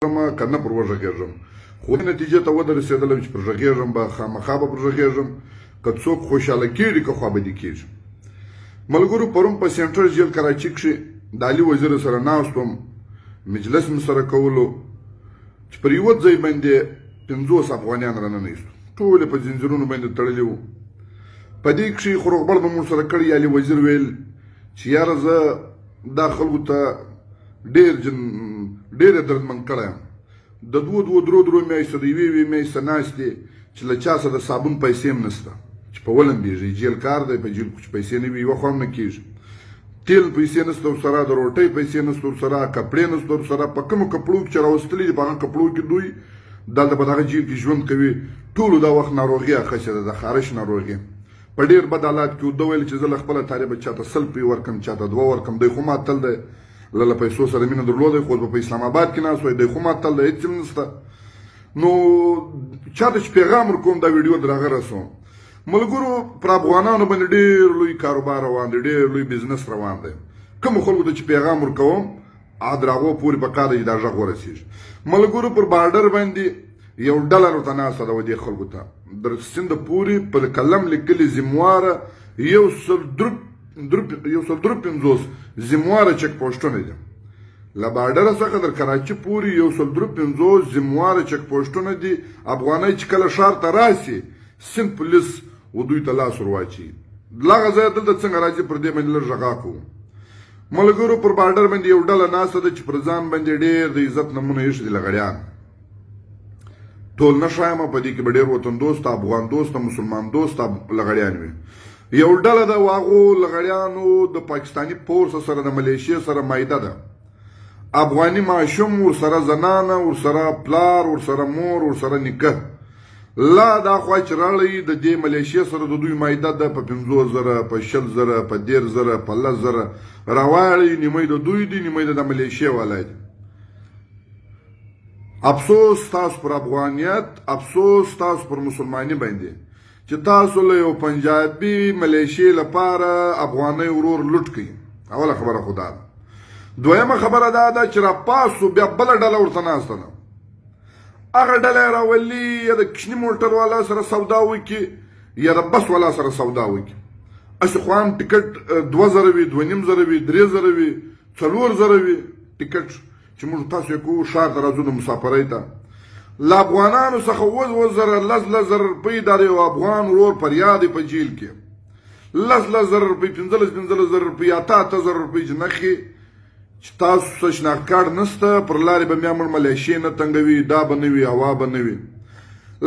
کنه پر وژغېږم خو نتیجې ته ودرسېدلم چې پر ژغېږم به خامخا به پر ژغېږم که څوک خوشحاله کېږي که خوابدي کېږي. ملګرو پرون په سینټرل جیل کراچي کښې د علي وزیر سره ناست وم، مجلس مې سره کولو چې پر یوه ځای باندې 50 افغانیان راننه ایستو، ټول په زنځیرونو باندې تړلي وو. په دې کښې خو روغبړ به مونږ سره کړی. علي وزیر ویل چې یاره زه دا خلکو ته ډېر دردمن کړی یم، د درو میاشتو د یوې میاشتې ناستې چې له چا سره د صابون پیسې هم نشته چې په ولمبېږي. جیل کار دی، په جیل چې پیسې نه وي یوه خوا هم نه کېږي. تیل پیسې نشته ورسره، د روټۍ پیسې نشته ورسره، کپړې نشته ورسره. په کومو کپړو کې چې راوستلي دي په هغه کپړو کې دوی دلته په دغه جیل کې ژوند کوي. ټولو دا وخت ناروغي اخیستې ده، د خارش ناروغي. په ډېر بد حالات کې ده ویل چې زه له خپله طالبه چاته 100 روپۍ ورکړم، چاته 2 ورکړم. دی خو ماتل دی، له پیسو سره مینه درلوده، خو په اسلام آباد کې ناست وای. دی خو ماتل دی، هېڅ هم نشته. نو چاته چې پیغام ورکوم دا ویډیو در هغه رسوم. ملګرو پر افغانانو باندې ډېر لوی کاروبار روان دی، ډېر لوی بزنس روان دی. کومو خلکو ته چې پیغام ورکوم در هغو پورې پکار دی چې دا غږ ورسېږي. ملګرو پر بارډر باندې یو ډله ورته ناسته ده و دې خلکو ته در سینده پورې پر قلم لیکلي زمواره 153 زمواره چک پوسټونه دي. له بارډره څخه در کراچي پورې 153 زمواره چک پوسټونه دي. افغانۍ چې کله ښار ته راسي سند پولیس و دوی ته لاس ور واچوي. دغه ځای دلته څنګه راځي پر دې باندې لږ غږا کوو. ملګرو پر بارډر باندې یو ډله ناسته ده چې پر ځان باندې ډېر د عزت نمونه ایښي دي لغړیان. ټول نه ښایم په دې کې به ډېر وطن دوسته، افغان دوسته، مسلمان دوسته لغړیان وي. یو ډله ده و هغو لغړیانو د پاکستاني پورس سره د ملیشیا سره مایده ده. افغاني ماشوم ورسره زنانه، ورسره پلار، ورسره مور، ورسره نیکه. لا دا خوا چې راړی د دې ملیشیا سره د دوی مایده ده په 50,000 په 60,000 په 13,000 په 10,000 راواړی. نیمه د دوی دي، نیمه د ملیشیا والا دي. افسوس تاسو پر افغانیت، افسوس تاسو پر مسلمانی باندې چې تاسو له یو پنجابي ملیشیا لپاره افغانۍ ورور لوټ کړئ. اوله خبره خو دا ده. دویمه خبره دا ده چې راپاسو بیا بله ډله ورته ناسته ده. هغه ډله یې راولي یا د کشني موټر والا سره سودا وکړي یا د بس والا سره سودا وکړي. هسې خو هم ټکټ 2,000 وي، 2,500 وي، 3,000 وي، 4,000 وي ټکټ چې موږ تاسو یې کوو ښار ته راځو د مسافرۍ ته. له افغانانو څخه 2,000 10,000 روپۍ دا د یو افغان ورور فریاد په جیل کې 10,000 روپۍ 15,000 روپۍ 8,000 روپۍ چې نښې چې تاسو څه شناخت کارت نشته پر لارې به بیا موږ ملیشې نه تنګوي، دا به نه وي، هوا به نه وي.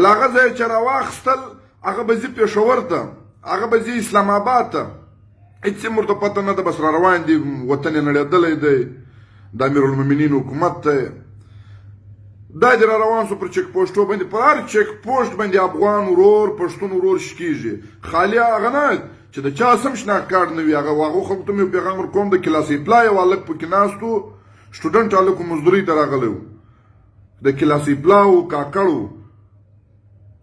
له هغه ځایه چې راواخیستل هغه به ځي پېښور ته، هغه به ځي اسلام آباد ته. هېڅ هم ورته پته نه ده، بس را روان دي، وطن یې نړېدلی دی، د امیرالمؤمنین حکومت ته دا دې را روان سو پر چک پوسټو باندې. پر هر چک پوسټ باندې افغان ورور، پښتون ورور شکېږي. خالي هغه نه چې د چا سم شناخت کارت نه وي. هغو خلکو ته مې یو پیغام ورکوم د کلاسۍ پلا یو هلک پکې ناست و، سټوډنټ هلک و، مزدورۍ ته راغلی و. د کلاسۍ پلا و، کاکړ و،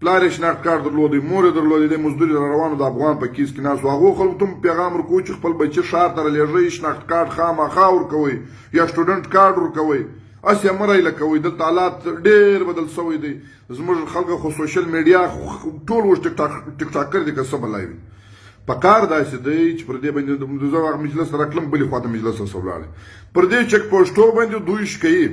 پلار یې شناخت کارت درلودی، مور یې درلودی، دی مزدوري را روانو د افغان په کیس کې ناست و. هغو خلکو ته مې پیغام ورکوو چې خپل بچي ښار ته رالېږئ، شناخت کارت خامخا ورکوئ یا سټوډنټ کارت ورکوئ. هسې مه رایله کوئ. دلته حالات ډېر بدل سوی دی. زموږ خلک خو سوشل میډیا ټول اوس ټیکټاکر دي که څه بلای وي. په کار داسې دی چې پر دې باندې زه هغه مجلس ته راتلم، بلې خوا ته مجلس ته ولاړی. پر دې چک پوسټو باندې دوی شکوي،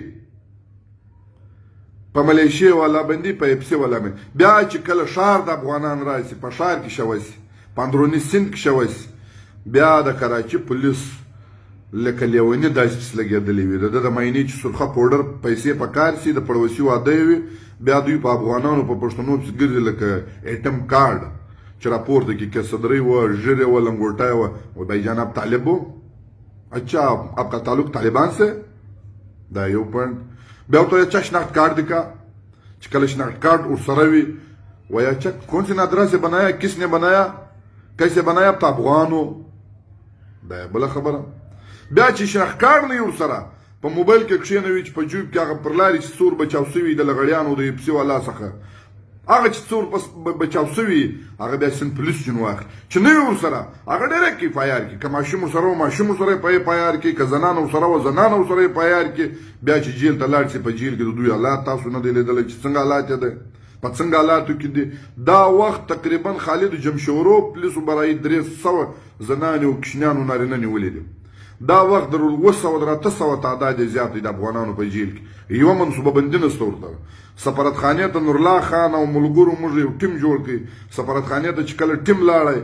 په ملیشیا والا باندې، په اپسي والا باندې. بیا چې کله ښار د افغانان راسي، په ښار کې شوی سي، په اندروني سیند کې شوی سي، بیا د کراچي پولیس لکه لیوني داسې پسې لګېدلي وي. د ده د معاینې چې سرخه پوډر پیسې په کار سي، د پړوسي واده یې وي، بیا دوی په افغانانو په پښتنو پسې ګرځي لکه ایټم کارډ چې راپورته کې صدرۍ وه، ژیرې وه، لنګوټی وه. بھائی جان آپ طالب ہو؟ اچھا آپ کا تعلق طالبان سے؟ دا یو پوینټ. بیا ورته اچھا شناخت کارت دکھا. چې کله شناخت کارت ورسره وي وایي اچھا کون سی نادرا سے بنایا، کس نے بنایا، کیسے بنایا، آپ ته افغان ہو. دا بله خبره. بیا چې شناخت کارت نه وي ورسره، په موبایل کې کښېنوي چې په جیب کې هغه پر لارې چې سور به چاو سوي د لغړیانو د اپسي والا څخه هغه چې څور بچاو سوي هغه بیا سند پولیس جن واخلي چې نه وي ورسره هغه ډېره کې پایار کړي که ماشوم ورسره و ماشوم ورسره یې پایار کړي که زنانه ورسره و زنانه ورسره یې پایار کړي بیا چې جیل ته لاړ شي په جیل کې د دوی حالات تاسو نه دی لیدلی چې څنګه حالات یې دی په څنګه حالاتو کې دي دا وخت تقریبا خالد جمشورو پولیسو برای 300 زنانې او کوچنیانو نارینه نیولي دي دا وخت در 800 تعداد زیات دی د افغانانو په جیل کې یوه منصوبه بندي نشته ورته سفارتخانې ته نورالله خان او ملګرو موږ یو ټیم جوړ کړي سفارتخانې ته چې کله ټیم لاړی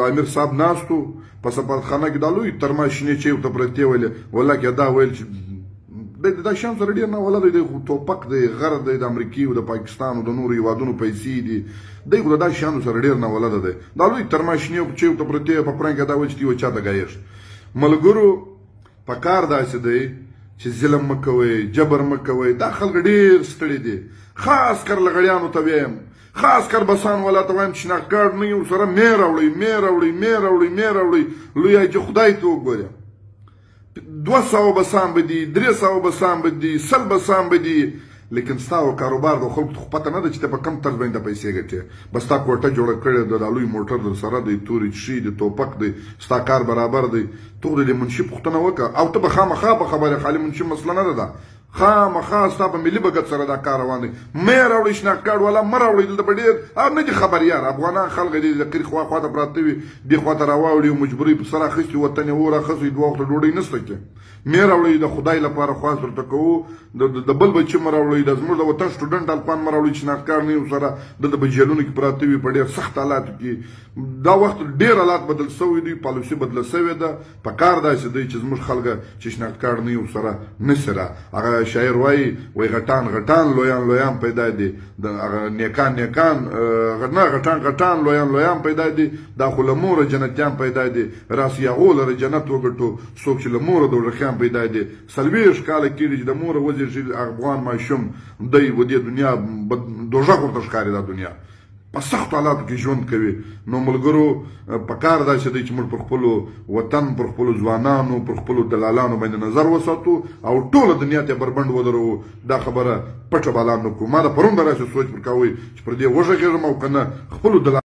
امیر صاحب ناست و په سفارتخانه کې دا لوی ترما شینې چې ورته پرتې ویلې والله کې دا ویل چې دا شیان سره ډېر نه ولا دی ټوپک دی غر دی د امریکې او د پاکستان او د نورو هېوادونو پیسې دي دی خو د دا شیانو سره ډېر نه ولده دی دا لوی ترما شینې چې ورته پرتې په پرنګ کې دا ویل چې یو چاته ګایښت ملګرو په کار داسې دی چې ظلم مه کوئ جبر مه کوئ دا خلک ډېر ستړي دي خاص کر لغړیانو ته وایم خاص کر بسان والا ته وایم چې شناخت کارت نه وي ورسره مې راوړئ لوی چې خدای ته وګوره 200 بسان به دي 300 بسان به دي 100 بسان به دي لیکن ستا او کاروبار د خلکو ته پته نه ده چې ته په کم طرز باندې پیسې ګټې بس تا کوټه جوړه کړې ده د لوی موټر در سره دی تورې شي د ټوپک دی ستا کار برابر دی ته د منشي پوښتنه وکړه او ته به خامخا په خبرې خالي منشي مسله نه ده خامخا ستا په ملي بګت سره دا کار روان دی مې راوړئ شناخت کارت والا مه راوړئ دلته به ډېر او نه دي خبریار افغانان خلک دي د قیر خوا ته پراته وي دې خوا ته راواوړي او مجبوري په سر اخیستي وطن یې وراخیستي 2 وخته ډوډۍ نشته کې مې راوړئ د خدای لپاره خواست ورته کوو د بل بچي مه راوړئ د زموږ د وطن سټوډنټ الپان مه راوړئ شناخت کارت نه وي ورسره دلته په جیلونو کې پراته وي په ډېر سخت حالاتو کې دا وخت ډېر حالات بدل سوي دي پالیسي بدله سوې ده په کار داسې دی چې زموږ خلک چې شناخت کارت نه وي ورسره نسره هغه شاعر وایي وای غټان لویان پیدا دي د هغه نیکان نه غټان لویان پیدا دي دا خو له موره جنتیان پیدا دي راسي هغو لره جنت وګټو څوک چې له موره دوزخیان پیدا دي 40 کاله کېږي چې د موره وزیر شي افغان ماشوم دی و دې دنیا دوزخ ورته ښکاري دا دنیا په سختو حالاتو کې ژوند کوي نو ملګرو په کار داسې دی چې موږ پر خپلو وطن پر خپلو ځوانانو پر خپلو دلالانو باندې نظر وساتو او ټوله دنیا ته بربنډ ودرو دا خبره پټه بالا نه کړو ما د پرون به راسې سوچ پر کوئ چې پر دې وغږېږم او که نه خپلو